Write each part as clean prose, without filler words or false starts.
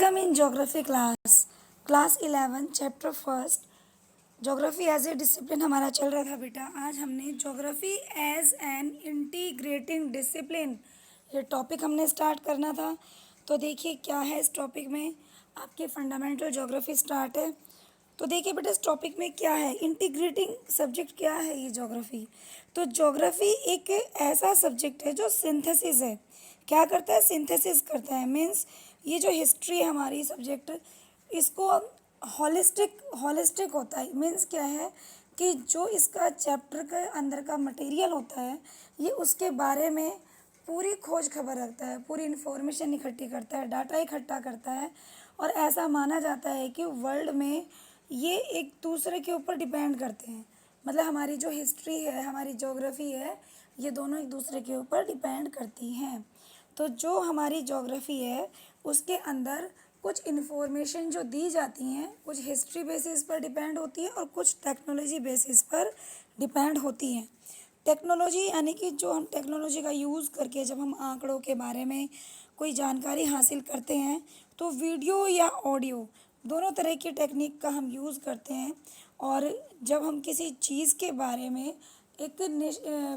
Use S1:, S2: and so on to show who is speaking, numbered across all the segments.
S1: Welcome in geography class 11 chapter first geography as a discipline हमारा चल रहा था बेटा। आज हमने geography as an integrating discipline ये टॉपिक हमने स्टार्ट करना था। तो देखिए क्या है इस टॉपिक में, आपके फंडामेंटल ज्योग्राफी स्टार्ट है। तो देखिए बेटा इस टॉपिक में क्या है, इंटीग्रेटिंग सब्जेक्ट क्या है ये ज्योग्राफी। तो ज्योग्राफी एक ऐसा सब्जेक्ट है जो सिंथेसिस है, क्या करता है, सिंथेसिस करता है। मीन्स ये जो हिस्ट्री है हमारी सब्जेक्ट, इसको हॉलिस्टिक होता है। मीन्स क्या है कि जो इसका चैप्टर के अंदर का मटेरियल होता है ये उसके बारे में पूरी खोज खबर रखता है, पूरी इन्फॉर्मेशन इकट्ठी करता है, डाटा इकट्ठा करता है। और ऐसा माना जाता है कि वर्ल्ड में ये एक दूसरे के ऊपर डिपेंड करते हैं। मतलब हमारी जो हिस्ट्री है, हमारी ज्योग्राफी है, ये दोनों एक दूसरे के ऊपर डिपेंड करती हैं। तो जो हमारी ज्योग्राफी है उसके अंदर कुछ इन्फॉर्मेशन जो दी जाती हैं, कुछ हिस्ट्री बेसिस पर डिपेंड होती है और कुछ टेक्नोलॉजी बेसिस पर डिपेंड होती हैं। टेक्नोलॉजी यानी कि जो हम टेक्नोलॉजी का यूज़ करके जब हम आंकड़ों के बारे में कोई जानकारी हासिल करते हैं तो वीडियो या ऑडियो दोनों तरह की टेक्निक का हम यूज़ करते हैं। और जब हम किसी चीज़ के बारे में एक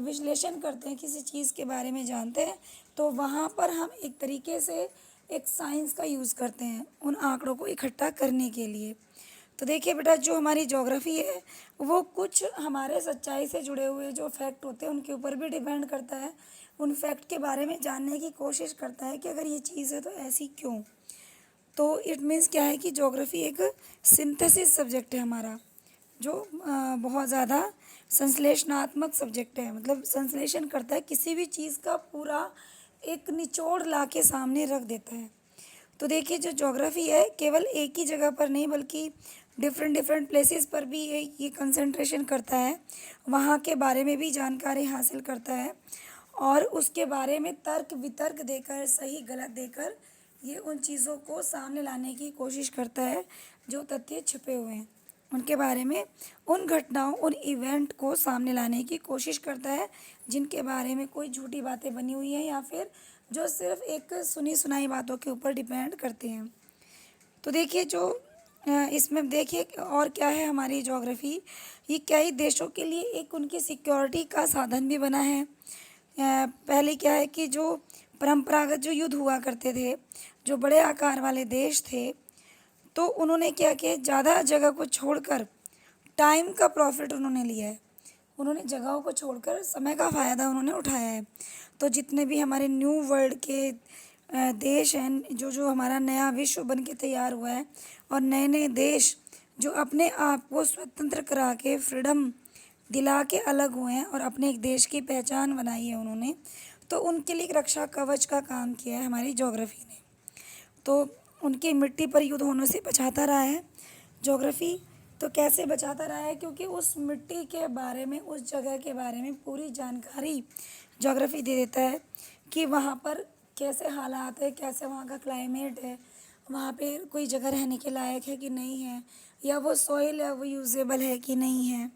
S1: विश्लेषण करते हैं, किसी चीज़ के बारे में जानते हैं, तो वहाँ पर हम एक तरीके से एक साइंस का यूज़ करते हैं उन आंकड़ों को इकट्ठा करने के लिए। तो देखिए बेटा जो हमारी ज्योग्राफी है वो कुछ हमारे सच्चाई से जुड़े हुए जो फैक्ट होते हैं उनके ऊपर भी डिपेंड करता है। उन फैक्ट के बारे में जानने की कोशिश करता है कि अगर ये चीज़ है तो ऐसी क्यों। तो इट मीन्स क्या है कि ज्योग्राफी एक सिंथेसिस सब्जेक्ट है हमारा, जो बहुत ज़्यादा संश्लेषणात्मक सब्जेक्ट है। मतलब संश्लेषण करता है, किसी भी चीज़ का पूरा एक निचोड़ ला के सामने रख देता है। तो देखिए जो ज्योग्राफी है केवल एक ही जगह पर नहीं बल्कि डिफरेंट प्लेसेस पर भी ये कंसंट्रेशन करता है, वहाँ के बारे में भी जानकारी हासिल करता है और उसके बारे में तर्क वितर्क देकर, सही गलत देकर ये उन चीज़ों को सामने लाने की कोशिश करता है जो तथ्य छुपे हुए हैं उनके बारे में, उन घटनाओं, उन इवेंट को सामने लाने की कोशिश करता है जिनके बारे में कोई झूठी बातें बनी हुई हैं या फिर जो सिर्फ एक सुनी सुनाई बातों के ऊपर डिपेंड करते हैं। तो देखिए जो इसमें देखिए और क्या है हमारी ज्योग्राफी, ये कई देशों के लिए एक उनकी सिक्योरिटी का साधन भी बना है। पहले क्या है कि जो परंपरागत जो युद्ध हुआ करते थे, जो बड़े आकार वाले देश थे, तो उन्होंने क्या किया, ज़्यादा जगह को छोड़कर टाइम का प्रॉफिट उन्होंने लिया है। उन्होंने जगहों को छोड़कर समय का फ़ायदा उन्होंने उठाया है। तो जितने भी हमारे न्यू वर्ल्ड के देश हैं, जो जो हमारा नया विश्व बन के तैयार हुआ है और नए नए देश जो अपने आप को स्वतंत्र करा के फ्रीडम दिला के अलग हुए हैं और अपने एक देश की पहचान बनाई है उन्होंने, तो उनके लिए एक रक्षा कवच का काम किया है हमारी ज्योग्राफी ने। तो उनकी मिट्टी पर युद्ध होने से बचाता रहा है ज्योग्राफी। तो कैसे बचाता रहा है, क्योंकि उस मिट्टी के बारे में, उस जगह के बारे में पूरी जानकारी ज्योग्राफी दे देता है कि वहाँ पर कैसे हालात है, कैसे वहाँ का क्लाइमेट है, वहाँ पे कोई जगह रहने के लायक है कि नहीं है, या वो सॉइल है वो यूजेबल है कि नहीं है।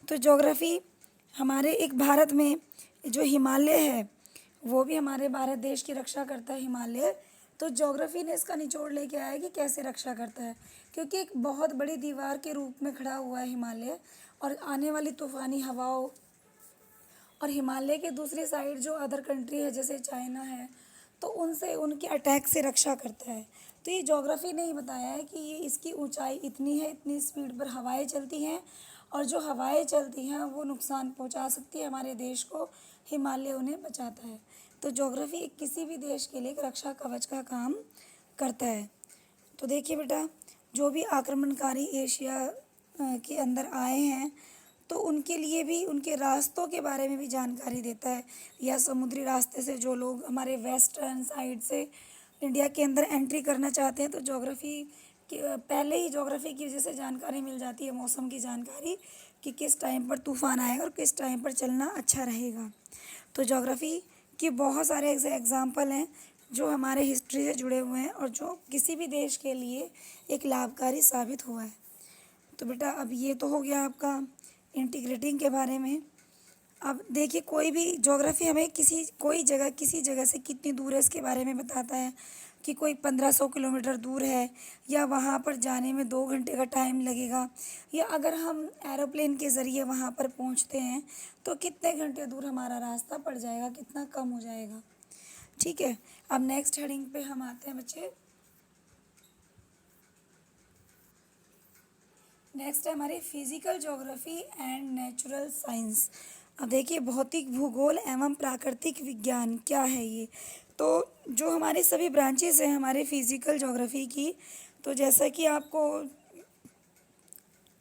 S1: तो ज्योग्राफी हमारे एक भारत में जो हिमालय है वो भी हमारे भारत देश की रक्षा करता है, हिमालय। तो ज्योग्राफी ने इसका निचोड़ लेके आया कि कैसे रक्षा करता है, क्योंकि एक बहुत बड़ी दीवार के रूप में खड़ा हुआ है हिमालय, और आने वाली तूफ़ानी हवाओं और हिमालय के दूसरी साइड जो अदर कंट्री है जैसे चाइना है, तो उनसे, उनके अटैक से रक्षा करता है। तो ये ज्योग्राफी ने ही बताया है कि ये इसकी ऊंचाई इतनी है, इतनी स्पीड पर हवाएं चलती हैं और जो हवाएं चलती हैं वो नुकसान पहुंचा सकती है हमारे देश को, हिमालय उन्हें बचाता है। तो ज्योग्राफी किसी भी देश के लिए एक रक्षा कवच का काम करता है। तो देखिए बेटा जो भी आक्रमणकारी एशिया के अंदर आए हैं तो उनके लिए भी उनके रास्तों के बारे में भी जानकारी देता है, या समुद्री रास्ते से जो लोग हमारे वेस्टर्न साइड से इंडिया के अंदर एंट्री करना चाहते हैं तो ज्योग्राफी के पहले ही ज्योग्राफी की वजह से जानकारी मिल जाती है, मौसम की जानकारी कि किस टाइम पर तूफ़ान आएगा और किस टाइम पर चलना अच्छा रहेगा। तो ज्योग्राफी के बहुत सारे ऐसे एग्जाम्पल हैं जो हमारे हिस्ट्री से जुड़े हुए हैं और जो किसी भी देश के लिए एक लाभकारी साबित हुआ है। तो बेटा अब ये तो हो गया आपका इंटीग्रेटिंग के बारे में। अब देखिए कोई भी ज्योग्राफी हमें किसी जगह से कितनी दूर है इसके बारे में बताता है। कि कोई 1500 किलोमीटर दूर है या वहाँ पर जाने में 2 घंटे का टाइम लगेगा, या अगर हम एरोप्लेन के ज़रिए वहाँ पर पहुँचते हैं तो कितने घंटे दूर हमारा रास्ता पड़ जाएगा, कितना कम हो जाएगा। ठीक है, अब नेक्स्ट हेडिंग पे हम आते हैं बच्चे। नेक्स्ट है हमारी physical geography and natural science. अब देखिए भौतिक भूगोल एवं प्राकृतिक विज्ञान क्या है ये। तो जो हमारे सभी ब्रांचेस हैं हमारे फिजिकल ज्योग्राफी की, तो जैसा कि आपको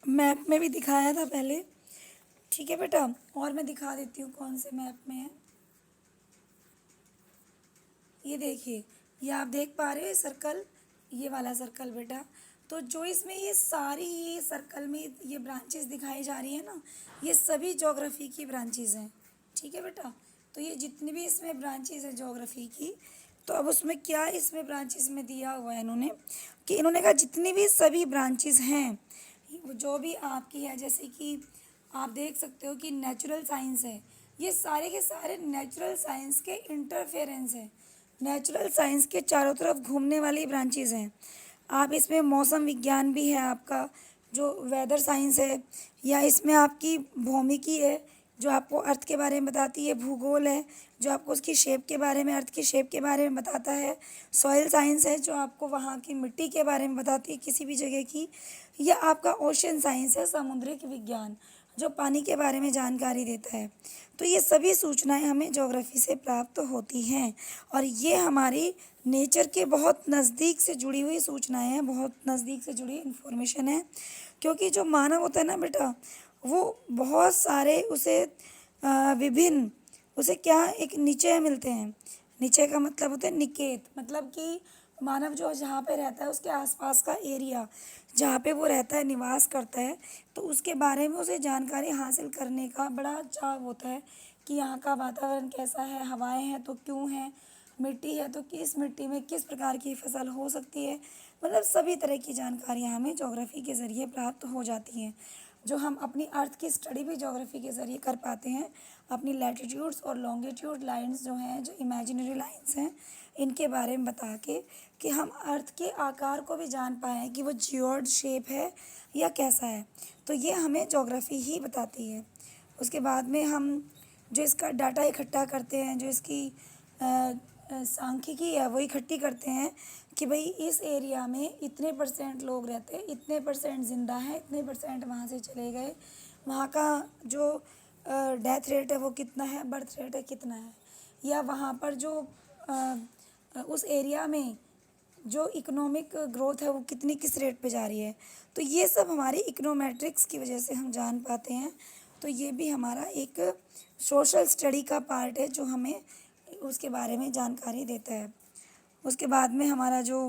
S1: मैप में भी दिखाया था पहले, ठीक है बेटा, और मैं दिखा देती हूँ कौन से मैप में है। ये देखिए, ये आप देख पा रहे हो सर्कल, ये वाला सर्कल बेटा। तो जो इसमें ये सारी ये सर्कल में ये ब्रांचेस दिखाई जा रही है ना, ये सभी ज्योग्राफी की ब्रांचेस हैं। ठीक है बेटा, तो ये जितनी भी इसमें ब्रांचेस हैं ज्योग्राफी की, तो अब उसमें क्या इसमें ब्रांचेस में दिया हुआ है इन्होंने, कि इन्होंने कहा जितनी भी सभी ब्रांचेस हैं जो भी आपकी है, जैसे कि आप देख सकते हो कि नेचुरल साइंस है, ये सारे के सारे नेचुरल साइंस के इंटरफेरेंस है, नेचुरल साइंस के चारों तरफ घूमने वाली ब्रांचेस हैं। आप इसमें मौसम विज्ञान भी है आपका, जो वेदर साइंस है, या इसमें आपकी भौमिकी है जो आपको अर्थ के बारे में बताती है, भूगोल है जो आपको उसकी शेप के बारे में, अर्थ की शेप के बारे में बताता है, सॉइल साइंस है जो आपको वहाँ की मिट्टी के बारे में बताती है किसी भी जगह की, या आपका ओशन साइंस है, समुद्रिक विज्ञान जो पानी के बारे में जानकारी देता है। तो ये सभी सूचनाएं हमें ज्योग्राफी से प्राप्त होती हैं, और ये हमारी नेचर के बहुत नज़दीक से जुड़ी हुई सूचनाएं हैं, बहुत नज़दीक से जुड़ी इन्फॉर्मेशन है। क्योंकि जो मानव होता है ना बेटा, वो बहुत सारे उसे विभिन्न, उसे क्या एक निचय मिलते हैं। निचय का मतलब होता है निकेत, मतलब कि मानव जो जहाँ पे रहता है उसके आसपास का एरिया जहाँ पे वो रहता है, निवास करता है, तो उसके बारे में उसे जानकारी हासिल करने का बड़ा चाव होता है कि यहाँ का वातावरण कैसा है, हवाएं हैं तो क्यों हैं, मिट्टी है तो किस मिट्टी में किस प्रकार की फसल हो सकती है। मतलब सभी तरह की जानकारियाँ हमें ज्योग्राफी के ज़रिए प्राप्त हो जाती हैं, जो हम अपनी अर्थ की स्टडी भी ज्योग्राफी के ज़रिए कर पाते हैं। अपनी लैटिट्यूड्स और लॉन्गिट्यूड लाइंस जो हैं, जो इमेजिनरी लाइंस हैं, इनके बारे में बता के कि हम अर्थ के आकार को भी जान पाएँ कि वो जियोड शेप है या कैसा है। तो ये हमें ज्योग्राफी ही बताती है। उसके बाद में हम जो इसका डाटा इकट्ठा करते हैं, जो इसकी सांख्यिकी है वो इकट्ठी करते हैं कि भाई इस एरिया में इतने परसेंट लोग रहते हैं, इतने परसेंट ज़िंदा हैं, इतने परसेंट वहाँ से चले गए, वहाँ का जो डेथ रेट है वो कितना है, बर्थ रेट है कितना है, या वहाँ पर जो उस एरिया में जो इकोनॉमिक ग्रोथ है वो कितनी किस रेट पे जा रही है। तो ये सब हमारी इकोनोमेट्रिक्स की वजह से हम जान पाते हैं। तो ये भी हमारा एक सोशल स्टडी का पार्ट है जो हमें उसके बारे में जानकारी देता है। उसके बाद में हमारा जो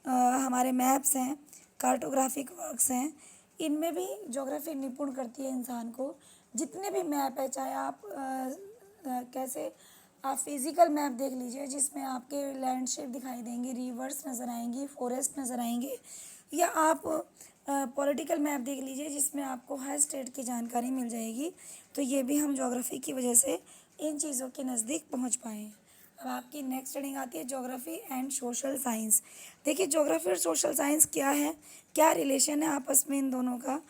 S1: हमारे मैप्स हैं, कार्टोग्राफिक वर्क्स हैं, इनमें भी ज्योग्राफी निपुण करती है इंसान को। जितने भी मैप है, चाहे आप कैसे आप फिज़िकल मैप देख लीजिए जिसमें आपके लैंडस्केप दिखाई देंगी, रिवर्स नज़र आएंगी, फॉरेस्ट नज़र आएंगे, या आप पॉलिटिकल मैप देख लीजिए जिसमें आपको हर स्टेट की जानकारी मिल जाएगी। तो ये भी हम ज्योग्राफी की वजह से इन चीज़ों के नज़दीक पहुंच पाए हैं। अब आपकी नेक्स्ट हेडिंग आती है ज्योग्राफी एंड सोशल साइंस। देखिए ज्योग्राफी और सोशल साइंस क्या है, क्या रिलेशन है आपस में इन दोनों का।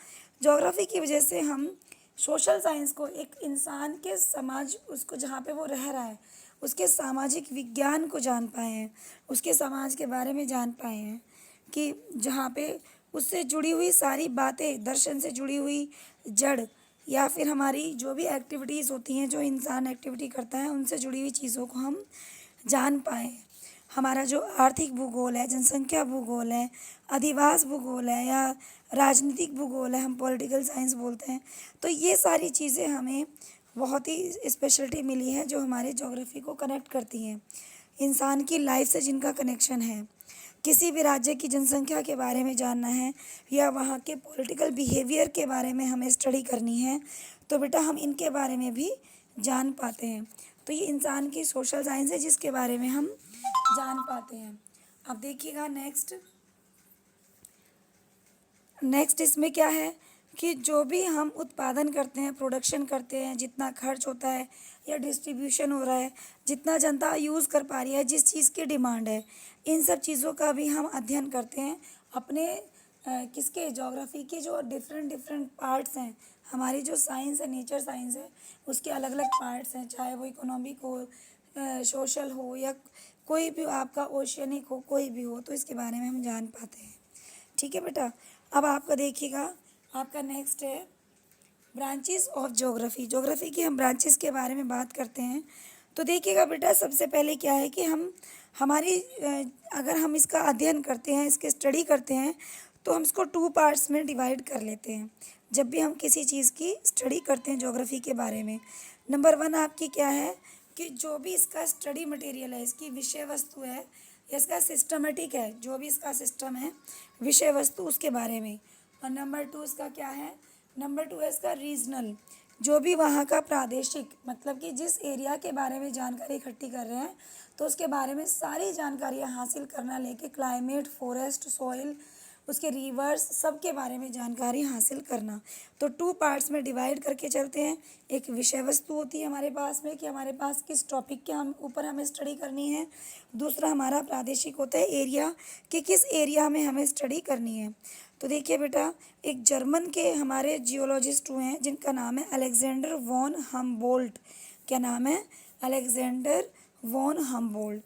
S1: ज्योग्राफी की वजह से हम सोशल साइंस को, एक इंसान के समाज, उसको जहाँ पे वो रह रहा है उसके सामाजिक विज्ञान को जान पाए हैं, उसके समाज के बारे में जान पाए हैं कि जहाँ पे उससे जुड़ी हुई सारी बातें, दर्शन से जुड़ी हुई जड़, या फिर हमारी जो भी एक्टिविटीज़ होती हैं, जो इंसान एक्टिविटी करता है, उनसे जुड़ी हुई चीज़ों को हम जान पाएँ। हमारा जो आर्थिक भूगोल है, जनसंख्या भूगोल है, अधिवास भूगोल है, या राजनीतिक भूगोल है, हम पॉलिटिकल साइंस बोलते हैं। तो ये सारी चीज़ें हमें बहुत ही स्पेशलिटी मिली है जो हमारे ज्योग्राफी को कनेक्ट करती हैं इंसान की लाइफ से, जिनका कनेक्शन है। किसी भी राज्य की जनसंख्या के बारे में जानना है या वहाँ के पॉलिटिकल बिहेवियर के बारे में हमें स्टडी करनी है, तो बेटा हम इनके बारे में भी जान पाते हैं। तो ये इंसान की सोशल साइंस है जिसके बारे में हम जान पाते हैं। अब देखिएगा नेक्स्ट इसमें क्या है कि जो भी हम उत्पादन करते हैं, प्रोडक्शन करते हैं, जितना खर्च होता है या डिस्ट्रीब्यूशन हो रहा है, जितना जनता यूज़ कर पा रही है, जिस चीज़ की डिमांड है, इन सब चीज़ों का भी हम अध्ययन करते हैं अपने किसके ज्योग्राफी के जो डिफरेंट डिफरेंट पार्ट्स हैं। हमारी जो साइंस है, नेचर साइंस है, उसके अलग अलग पार्ट्स हैं, चाहे वो इकोनॉमिक हो, सोशल हो, या कोई भी आपका ओशियनिक हो, कोई भी हो, तो इसके बारे में हम जान पाते हैं। ठीक है बेटा। अब आपका देखिएगा, आपका नेक्स्ट है ब्रांचेस ऑफ ज्योग्राफी। ज्योग्राफी की हम ब्रांचेस के बारे में बात करते हैं। तो देखिएगा बेटा, सबसे पहले क्या है कि अगर हम इसका अध्ययन करते हैं, इसके स्टडी करते हैं, तो हम इसको 2 पार्ट्स में डिवाइड कर लेते हैं जब भी हम किसी चीज़ की स्टडी करते हैं ज्योग्राफी के बारे में। नंबर 1 आपकी क्या है कि जो भी इसका स्टडी मटेरियल है, इसकी विषय वस्तु है, इसका सिस्टमेटिक है, जो भी इसका सिस्टम है, विषय वस्तु, उसके बारे में। और नंबर 2 इसका क्या है, नंबर 2 है इसका रीजनल, जो भी वहाँ का प्रादेशिक, मतलब कि जिस एरिया के बारे में जानकारी इकट्ठी कर रहे हैं, तो उसके बारे में सारी जानकारियाँ हासिल करना, लेके क्लाइमेट, फॉरेस्ट, सॉइल, उसके रिवर्स, सब के बारे में जानकारी हासिल करना। तो 2 पार्ट्स में डिवाइड करके चलते हैं। एक विषय वस्तु होती है हमारे पास में, कि हमारे पास किस टॉपिक के ऊपर हमें स्टडी करनी है। दूसरा हमारा प्रादेशिक होता है एरिया, कि किस एरिया में हमें स्टडी करनी है। तो देखिए बेटा, एक जर्मन के हमारे जियोलॉजिस्ट हुए हैं जिनका नाम है अलेक्जेंडर वॉन हम्बोल्ट। क्या नाम है? Alexander von Humboldt.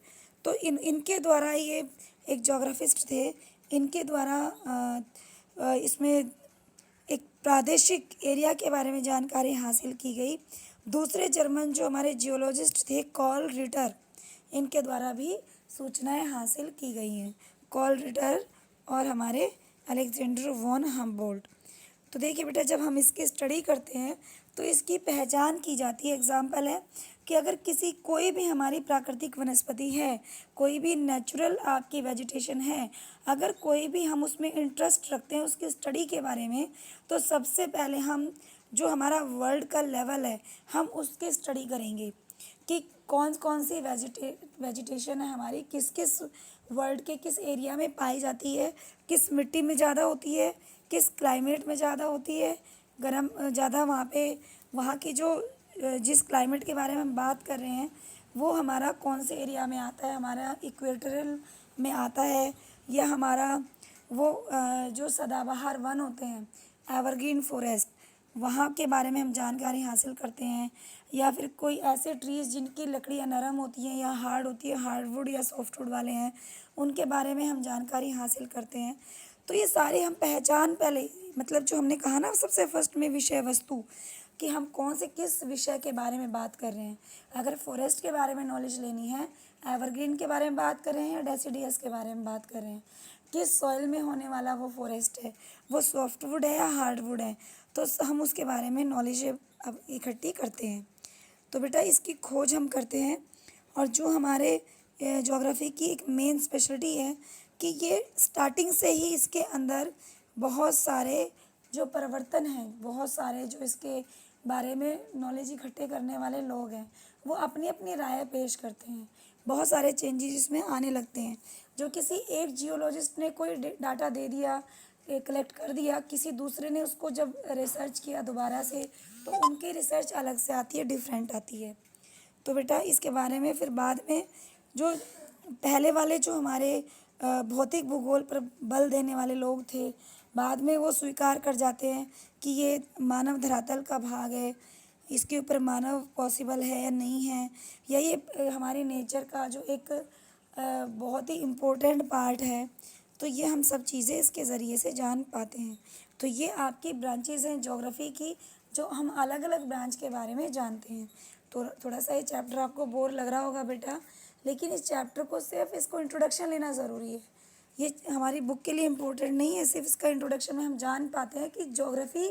S1: तो इनके द्वारा, ये एक ज्योग्राफिस्ट थे, इनके द्वारा इसमें एक प्रादेशिक एरिया के बारे में जानकारी हासिल की गई। दूसरे जर्मन जो हमारे जियोलॉजिस्ट थे, कॉल रिटर, इनके द्वारा भी सूचनाएं हासिल की गई हैं, कॉल रिटर और हमारे अलेक्जेंडर वॉन हम्बोल्ट। तो देखिए बेटा, जब हम इसकी स्टडी करते हैं तो इसकी पहचान की जाती है। एग्जाम्पल है कि अगर कोई भी हमारी प्राकृतिक वनस्पति है, कोई भी नेचुरल आपकी वेजिटेशन है, अगर कोई भी हम उसमें इंटरेस्ट रखते हैं उसकी स्टडी के बारे में, तो सबसे पहले हम जो हमारा वर्ल्ड का लेवल है, हम उसकी स्टडी करेंगे कि कौन कौन सी वेजिटेशन है हमारी, किस किस वर्ल्ड के किस एरिया में पाई जाती है, किस मिट्टी में ज़्यादा होती है, किस क्लाइमेट में ज़्यादा होती है, गर्म ज़्यादा वहाँ पे, वहाँ की जो जिस क्लाइमेट के बारे में हम बात कर रहे हैं वो हमारा कौन से एरिया में आता है, हमारा इक्वेटोरियल में आता है, या हमारा वो जो सदाबहार वन होते हैं, एवरग्रीन फॉरेस्ट, वहाँ के बारे में हम जानकारी हासिल करते हैं। या फिर कोई ऐसे ट्रीज़ जिनकी लकड़ियाँ नरम होती हैं या हार्ड होती है, हार्डवुड या सॉफ्टवुड वाले हैं, उनके बारे में हम जानकारी हासिल करते हैं। तो ये सारे हम पहचान, पहले मतलब जो हमने कहा ना सबसे फर्स्ट में विषय वस्तु, कि हम कौन से किस विषय के बारे में बात कर रहे हैं। अगर फॉरेस्ट के बारे में नॉलेज लेनी है, एवरग्रीन के बारे में बात कर रहे हैं, या डेसिडियस के बारे में बात कर रहे हैं, किस सॉइल में होने वाला वो फॉरेस्ट है, वो सॉफ्टवुड है या हार्डवुड है, तो हम उसके बारे में नॉलेज अब इकट्ठी करते हैं। तो बेटा, इसकी खोज हम करते हैं। और जो हमारे ज्योग्राफी की एक मेन स्पेशलिटी है कि ये स्टार्टिंग से ही इसके अंदर बहुत सारे जो परिवर्तन हैं, बहुत सारे जो इसके बारे में नॉलेज इकट्ठे करने वाले लोग हैं, वो अपनी अपनी राय पेश करते हैं। बहुत सारे चेंजेस इसमें आने लगते हैं। जो किसी एक जियोलॉजिस्ट ने कोई डाटा दे दिया, कलेक्ट कर दिया, किसी दूसरे ने उसको जब रिसर्च किया दोबारा से, तो उनकी रिसर्च अलग से आती है, डिफरेंट आती है। तो बेटा, इसके बारे में फिर बाद में जो पहले वाले जो हमारे भौतिक भूगोल पर बल देने वाले लोग थे, बाद में वो स्वीकार कर जाते हैं कि ये मानव धरातल का भाग है, इसके ऊपर मानव पॉसिबल है या नहीं है, या ये हमारी नेचर का जो एक बहुत ही इम्पोर्टेंट पार्ट है। तो ये हम सब चीज़ें इसके ज़रिए से जान पाते हैं। तो ये आपकी ब्रांचेज़ हैं ज्योग्राफी की, जो हम अलग अलग ब्रांच के बारे में जानते हैं। तो थोड़ा सा ये चैप्टर आपको बोर लग रहा होगा बेटा, लेकिन इस चैप्टर को सिर्फ इसको इंट्रोडक्शन लेना ज़रूरी है। ये हमारी बुक के लिए इम्पोर्टेंट नहीं है, सिर्फ इसका इंट्रोडक्शन में हम जान पाते हैं कि ज्योग्राफी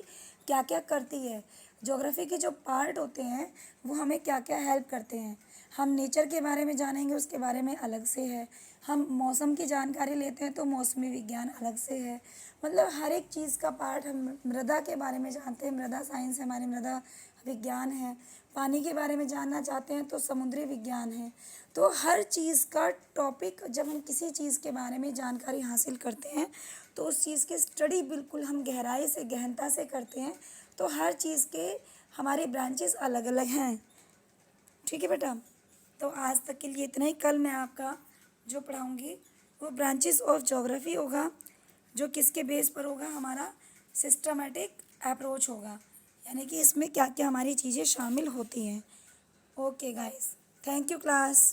S1: क्या क्या करती है, ज्योग्राफी के जो पार्ट होते हैं वो हमें क्या क्या हेल्प करते हैं। हम नेचर के बारे में जानेंगे, उसके बारे में अलग से है। हम मौसम की जानकारी लेते हैं तो मौसमी विज्ञान अलग से है। मतलब हर एक चीज़ का पार्ट, हम मृदा के बारे में जानते हैं, मृदा साइंस है हमारी, मृदा विज्ञान है। पानी के बारे में जानना चाहते हैं तो समुद्री विज्ञान है। तो हर चीज़ का टॉपिक, जब हम किसी चीज़ के बारे में जानकारी हासिल करते हैं तो उस चीज़ की स्टडी बिल्कुल हम गहराई से, गहनता से करते हैं। तो हर चीज़ के हमारे ब्रांचेस अलग अलग हैं। ठीक है बेटा, तो आज तक के लिए इतना ही। कल मैं आपका जो पढ़ाऊँगी वो ब्रांचेस ऑफ ज्योग्राफी होगा, जो किसके बेस पर होगा, हमारा सिस्टमेटिक अप्रोच होगा, यानी कि इसमें क्या क्या हमारी चीज़ें शामिल होती हैं। Okay guys, thank you class.